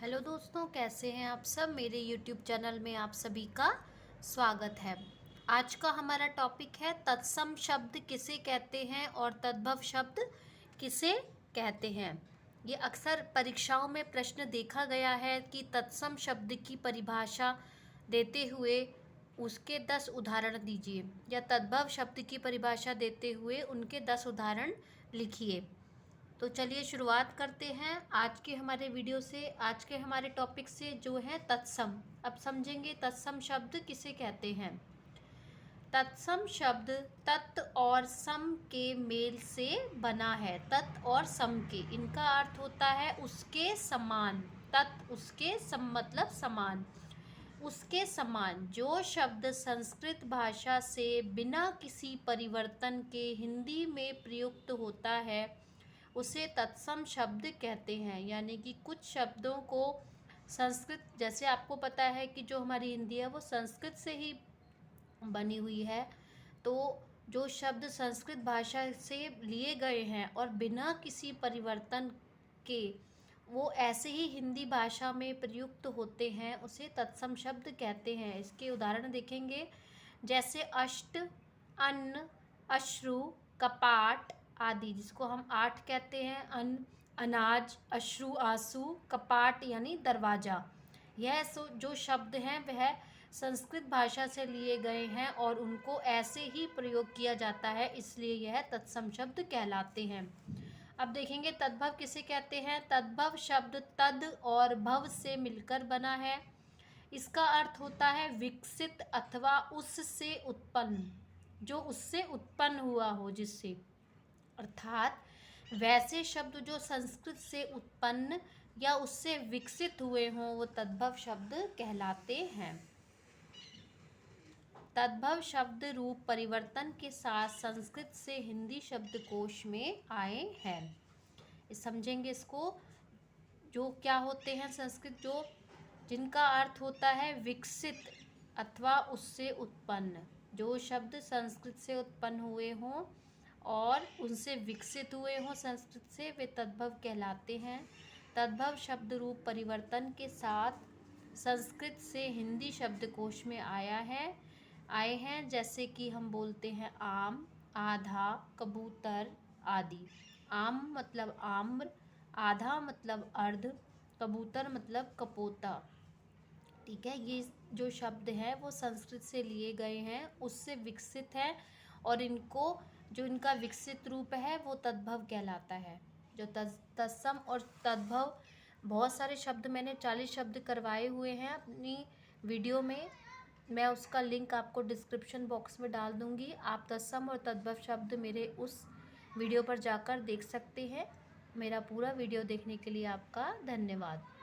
Hello दोस्तों, कैसे हैं आप सब। मेरे यूट्यूब चैनल में आप सभी का स्वागत है। आज का हमारा टॉपिक है तत्सम शब्द किसे कहते हैं और तद्भव शब्द किसे कहते हैं। ये अक्सर परीक्षाओं में प्रश्न देखा गया है कि तत्सम शब्द की परिभाषा देते हुए उसके 10 उदाहरण दीजिए या तद्भव शब्द की परिभाषा देते हुए उनके 10 उदाहरण लिखिए। तो चलिए शुरुआत करते हैं आज के हमारे वीडियो से, आज के हमारे टॉपिक से जो है तत्सम। अब समझेंगे तत्सम शब्द किसे कहते हैं। तत्सम शब्द तत् और सम के मेल से बना है। तत् और सम के, इनका अर्थ होता है उसके समान। तत् उसके सम मतलब समान, उसके समान। जो शब्द संस्कृत भाषा से बिना किसी परिवर्तन के हिंदी में प्रयुक्त होता है उसे तत्सम शब्द कहते हैं। यानी कि कुछ शब्दों को संस्कृत, जैसे आपको पता है कि जो हमारी हिंदी है वो संस्कृत से ही बनी हुई है, तो जो शब्द संस्कृत भाषा से लिए गए हैं और बिना किसी परिवर्तन के वो ऐसे ही हिंदी भाषा में प्रयुक्त होते हैं उसे तत्सम शब्द कहते हैं। इसके उदाहरण देखेंगे, जैसे अष्ट, अन्न, अश्रु, कपाट आदि, जिसको हम आठ कहते हैं। अन्न, अनाज, अश्रु आंसू, कपाट यानी दरवाज़ा। यह जो शब्द हैं वह संस्कृत भाषा से लिए गए हैं और उनको ऐसे ही प्रयोग किया जाता है, इसलिए यह तत्सम शब्द कहलाते हैं। अब देखेंगे तद्भव किसे कहते हैं। तद्भव शब्द तद और भव से मिलकर बना है। इसका अर्थ होता है विकसित अथवा उससे उत्पन्न, जो उससे उत्पन्न हुआ हो, जिससे, अर्थात वैसे शब्द जो संस्कृत से उत्पन्न या उससे विकसित हुए हों वो तद्भव शब्द कहलाते हैं। तद्भव शब्द रूप परिवर्तन के साथ संस्कृत से हिंदी शब्दकोश में आए हैं। समझेंगे इसको, जो क्या होते हैं संस्कृत, जो जिनका अर्थ होता है विकसित अथवा उससे उत्पन्न। जो शब्द संस्कृत से उत्पन्न हुए हों और उनसे विकसित हुए हों संस्कृत से, वे तद्भव कहलाते हैं। तद्भव शब्द रूप परिवर्तन के साथ संस्कृत से हिंदी शब्दकोश में आए हैं, जैसे कि हम बोलते हैं आम, आधा, कबूतर आदि। आम मतलब आम्र, आधा मतलब अर्ध, कबूतर मतलब कपोता। ठीक है, ये जो शब्द हैं वो संस्कृत से लिए गए हैं, उससे विकसित हैं और इनको, जो इनका विकसित रूप है वो तद्भव कहलाता है। जो तत्सम और तद्भव, बहुत सारे शब्द मैंने 40 शब्द करवाए हुए हैं अपनी वीडियो में। मैं उसका लिंक आपको डिस्क्रिप्शन बॉक्स में डाल दूँगी। आप तत्सम और तद्भव शब्द मेरे उस वीडियो पर जाकर देख सकते हैं। मेरा पूरा वीडियो देखने के लिए आपका धन्यवाद।